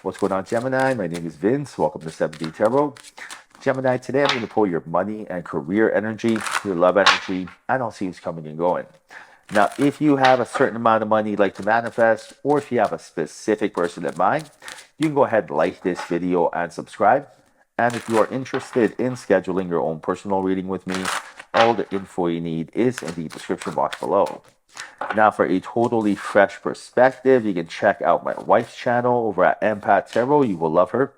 What's going on, Gemini? My name is Vince. Welcome to 7D Tarot. Gemini, today I'm going to pull your money and career energy, your love energy, and I'll see who's coming and going. Now, if you have a certain amount of money you'd like to manifest, or if you have a specific person in mind, you can go ahead and like this video and subscribe. And if you are interested in scheduling your own personal reading with me, all the info you need is in the description box below. Now, for a totally fresh perspective, you can check out my wife's channel over at Empath Tarot. You will love her.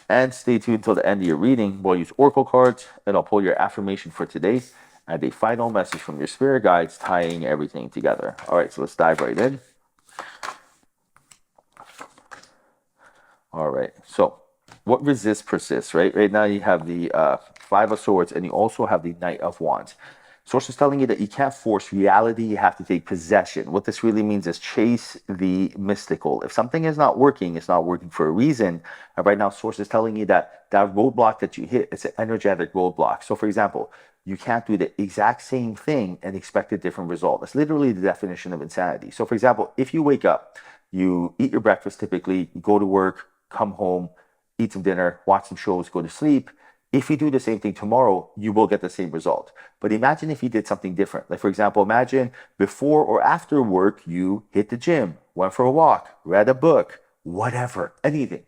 And stay tuned till the end of your reading. We'll use oracle cards, and I'll pull your affirmation for today and a final message from your spirit guides, tying everything together. All right, so let's dive right in. All right, so what resists persists, right? Right now you have the Five of Swords, and you also have the Knight of Wands. Source is telling you that you can't force reality, you have to take possession. What this really means is chase the mystical. If something is not working, it's not working for a reason. And right now, Source is telling you that that roadblock that you hit, it's an energetic roadblock. So for example, you can't do the exact same thing and expect a different result. That's literally the definition of insanity. So for example, if you wake up, you eat your breakfast typically, you go to work, come home, eat some dinner, watch some shows, go to sleep. If you do the same thing tomorrow, you will get the same result. But imagine if you did something different. Like, for example, imagine before or after work, you hit the gym, went for a walk, read a book, whatever, anything,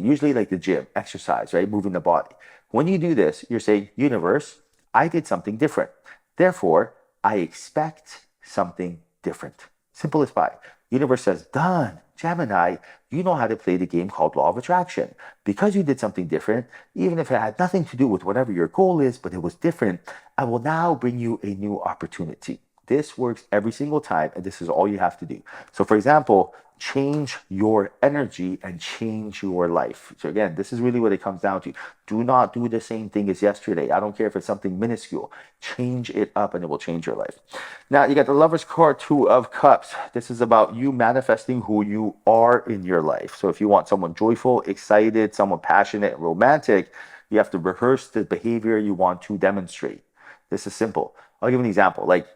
usually like the gym, exercise, right? Moving the body. When you do this, you're saying, universe, I did something different. Therefore, I expect something different. Simple as pie. Universe says, done. Gemini, you know how to play the game called Law of Attraction. Because you did something different, even if it had nothing to do with whatever your goal is, but it was different, I will now bring you a new opportunity. This works every single time, and this is all you have to do. So for example, change your energy and change your life. So again, this is really what it comes down to. Do not do the same thing as yesterday. I don't care if it's something minuscule. Change it up and it will change your life. Now, you got the Lover's card, Two of Cups. This is about you manifesting who you are in your life. So if you want someone joyful, excited, someone passionate, romantic, you have to rehearse the behavior you want to demonstrate. This is simple. I'll give an example. Like,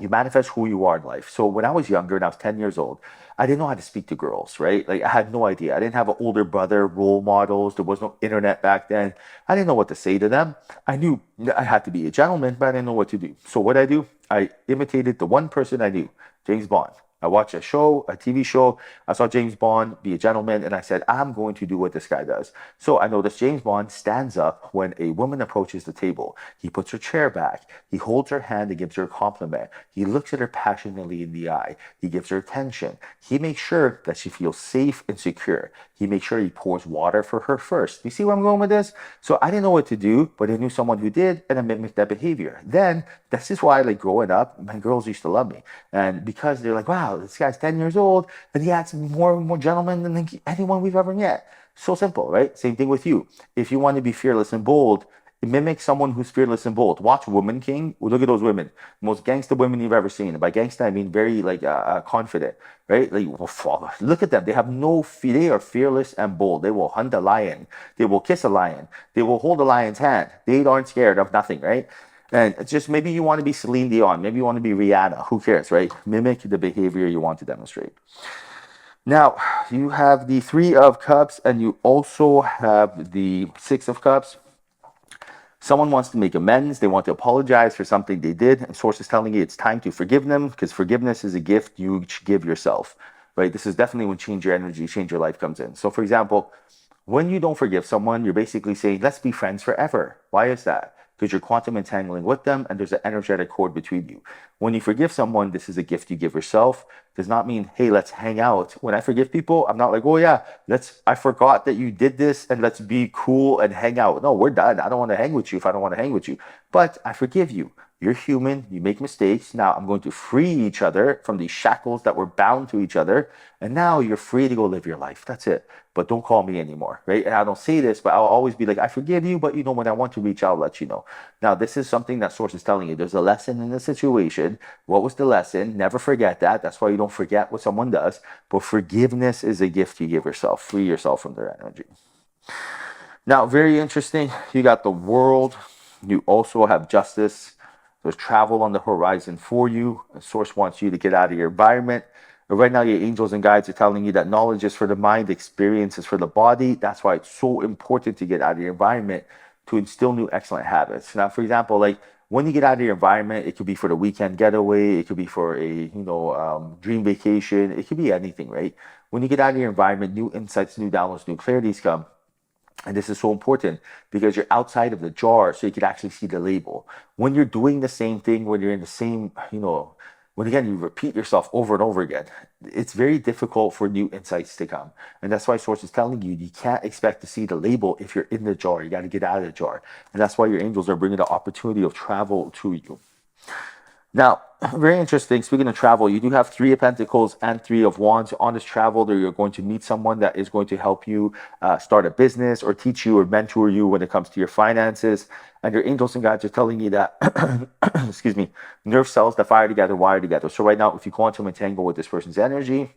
you manifest who you are in life. So when I was younger and I was 10 years old, I didn't know how to speak to girls, right? Like I had no idea. I didn't have an older brother, role models. There was no internet back then. I didn't know what to say to them. I knew I had to be a gentleman, but I didn't know what to do. So what I do, I imitated the one person I knew, James Bond. I watched a show, a TV show. I saw James Bond be a gentleman, and I said, I'm going to do what this guy does. So I noticed James Bond stands up when a woman approaches the table. He puts her chair back. He holds her hand and gives her a compliment. He looks at her passionately in the eye. He gives her attention. He makes sure that she feels safe and secure. He makes sure he pours water for her first. You see where I'm going with this? So I didn't know what to do, but I knew someone who did, and I mimicked that behavior. Then, this is why, like, growing up, my girls used to love me. And because they're like, wow, this guy's 10 years old, and he acts more gentleman than anyone we've ever met. So simple, right? Same thing with you. If you want to be fearless and bold, mimic someone who's fearless and bold. Watch Woman King. Look at those women. Most gangster women you've ever seen. And by gangster, I mean very like confident, right? Like, look at them. They have no fear. They are fearless and bold. They will hunt a lion. They will kiss a lion. They will hold a lion's hand. They aren't scared of nothing, right? And it's just maybe you want to be Celine Dion. Maybe you want to be Rihanna. Who cares, right? Mimic the behavior you want to demonstrate. Now, you have the Three of Cups, and you also have the Six of Cups. Someone wants to make amends. They want to apologize for something they did. And Source is telling you it's time to forgive them, because forgiveness is a gift you give yourself, right? This is definitely when change your energy, change your life comes in. So for example, when you don't forgive someone, you're basically saying, let's be friends forever. Why is that? Because you're quantum entangling with them and there's an energetic cord between you. When you forgive someone, this is a gift you give yourself. Does not mean, hey, let's hang out. When I forgive people, I'm not like, oh yeah, I forgot that you did this and let's be cool and hang out. No, we're done. I don't want to hang with you if I don't want to hang with you. But I forgive you. You're human, you make mistakes. Now I'm going to free each other from these shackles that were bound to each other. And now you're free to go live your life. That's it. But don't call me anymore, right? And I don't say this, but I'll always be like, I forgive you, but when I want to reach out, I'll let you know. Now, this is something that Source is telling you. There's a lesson in the situation. What was the lesson? Never forget that. That's why you don't forget what someone does. But forgiveness is a gift you give yourself. Free yourself from their energy. Now, very interesting. You got the World. You also have Justice. There's travel on the horizon for you. The Source wants you to get out of your environment. But right now, your angels and guides are telling you that knowledge is for the mind, experience is for the body. That's why it's so important to get out of your environment to instill new excellent habits. Now, for example, like when you get out of your environment, it could be for the weekend getaway, it could be for a dream vacation, it could be anything, right? When you get out of your environment, new insights, new downloads, new clarities come. And this is so important because you're outside of the jar, so you can actually see the label. When you're doing the same thing, when you're in the same, when again you repeat yourself over and over again, it's very difficult for new insights to come. And that's why Source is telling you can't expect to see the label if you're in the jar. You got to get out of the jar. And that's why your angels are bringing the opportunity of travel to you. Now, very interesting. Speaking of travel, you do have Three of Pentacles and Three of Wands. On this travel, there you're going to meet someone that is going to help you start a business or teach you or mentor you when it comes to your finances. And your angels and guides are telling you that, excuse me, nerve cells that fire together, wire together. So right now, if you quantum entangle with this person's energy,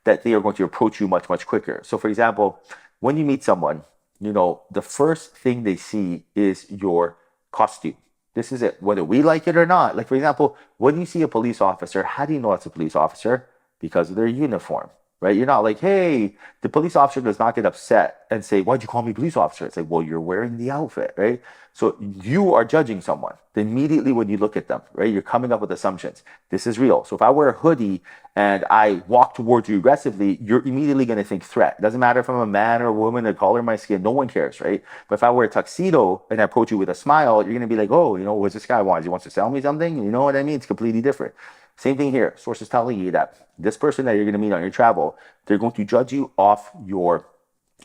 that they are going to approach you much, much quicker. So for example, when you meet someone, the first thing they see is your costume. This is it, whether we like it or not. Like, for example, when you see a police officer, how do you know it's a police officer? Because of their uniform, right? You're not like, hey, the police officer does not get upset and say, why'd you call me police officer? It's like, well, you're wearing the outfit, right? So you are judging someone. Then immediately when you look at them, right, you're coming up with assumptions. This is real. So if I wear a hoodie and I walk towards you aggressively, you're immediately going to think threat. It doesn't matter if I'm a man or a woman, the color of my skin, no one cares, right? But if I wear a tuxedo and I approach you with a smile, you're going to be like, oh, what's this guy want? He wants to sell me something? You know what I mean? It's completely different. Same thing here. Source is telling you that this person that you're going to meet on your travel, they're going to judge you off your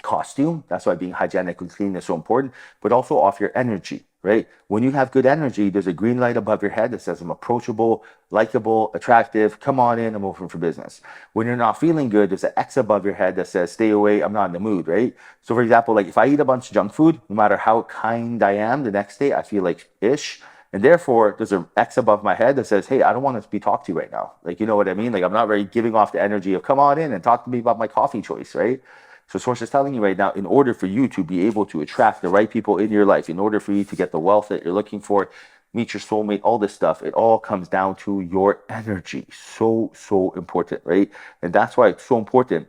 costume. That's why being hygienically clean is so important, but also off your energy, right? When you have good energy, there's a green light above your head that says, I'm approachable, likable, attractive. Come on in, I'm open for business. When you're not feeling good, there's an X above your head that says, stay away, I'm not in the mood, right? So for example, like if I eat a bunch of junk food, no matter how kind I am, the next day I feel like ish. And therefore, there's an X above my head that says, hey, I don't want to be talked to right now. Like, you know what I mean? Like, I'm not very giving off the energy of come on in and talk to me about my coffee choice, right? So Source is telling you right now, in order for you to be able to attract the right people in your life, in order for you to get the wealth that you're looking for, meet your soulmate, all this stuff, it all comes down to your energy. So, so important, right? And that's why it's so important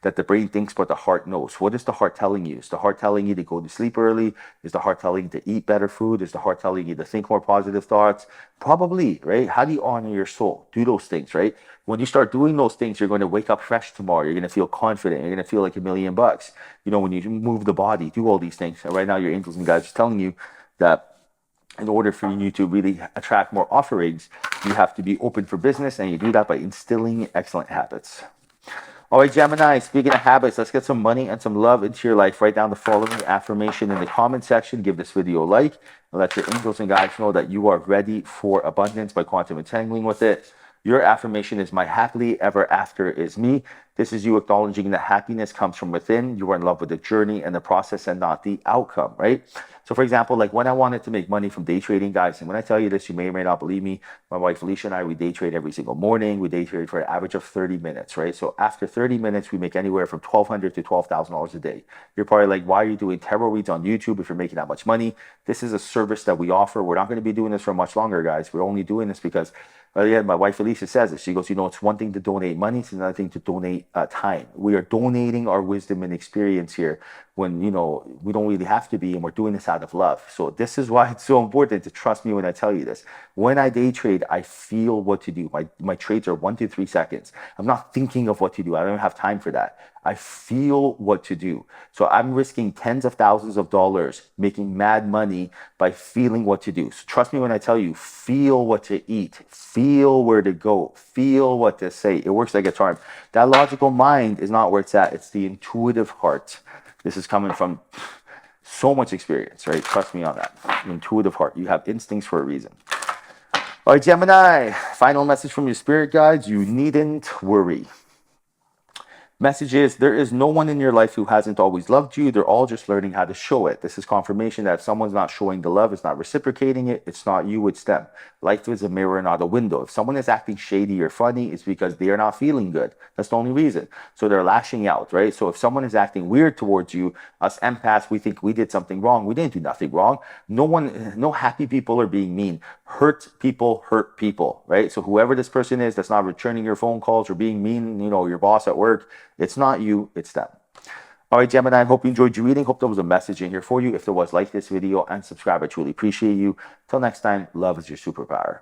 that the brain thinks but the heart knows. What is the heart telling you? Is the heart telling you to go to sleep early? Is the heart telling you to eat better food? Is the heart telling you to think more positive thoughts? Probably, right? How do you honor your soul? Do those things, right? When you start doing those things, you're going to wake up fresh tomorrow. You're going to feel confident. You're going to feel like $1,000,000. When you move the body, do all these things. And right now, your angels and guides are telling you that in order for you to really attract more offerings, you have to be open for business, and you do that by instilling excellent habits. All right, Gemini, speaking of habits, let's get some money and some love into your life. Write down the following affirmation in the comment section. Give this video a like. And let your angels and guides know that you are ready for abundance by quantum entangling with it. Your affirmation is, my happily ever after is me. This is you acknowledging that happiness comes from within. You are in love with the journey and the process and not the outcome, right? So for example, like when I wanted to make money from day trading, guys, and when I tell you this, you may or may not believe me. My wife, Alicia, and I, we day trade every single morning. We day trade for an average of 30 minutes, right? So after 30 minutes, we make anywhere from $1,200 to $12,000 a day. You're probably like, why are you doing tarot reads on YouTube if you're making that much money? This is a service that we offer. We're not going to be doing this for much longer, guys. We're only doing this because my wife Alicia says it. She goes, it's one thing to donate money, it's another thing to donate time. We are donating our wisdom and experience here when, we don't really have to be, and we're doing this out of love. So this is why it's so important to trust me when I tell you this. When I day trade, I feel what to do. My trades are 1 to 3 seconds. I'm not thinking of what to do. I don't have time for that. I feel what to do. So I'm risking tens of thousands of dollars making mad money by feeling what to do. So trust me when I tell you, feel what to eat, feel where to go, feel what to say. It works like a charm. That logical mind is not where it's at. It's the intuitive heart. This is coming from so much experience, right? Trust me on that. Intuitive heart. You have instincts for a reason. All right, Gemini, final message from your spirit guides. You needn't worry. Message is, there is no one in your life who hasn't always loved you. They're all just learning how to show it. This is confirmation that if someone's not showing the love, it's not reciprocating it, it's not you, it's them. Life is a mirror, not a window. If someone is acting shady or funny, it's because they are not feeling good. That's the only reason. So they're lashing out, right? So if someone is acting weird towards you, us empaths, we think we did something wrong. We didn't do nothing wrong. No happy people are being mean. Hurt people, right? So whoever this person is that's not returning your phone calls or being mean, your boss at work, it's not you, it's them. All right, Gemini, I hope you enjoyed your reading. Hope there was a message in here for you. If there was, like this video and subscribe. I truly appreciate you. Till next time, love is your superpower.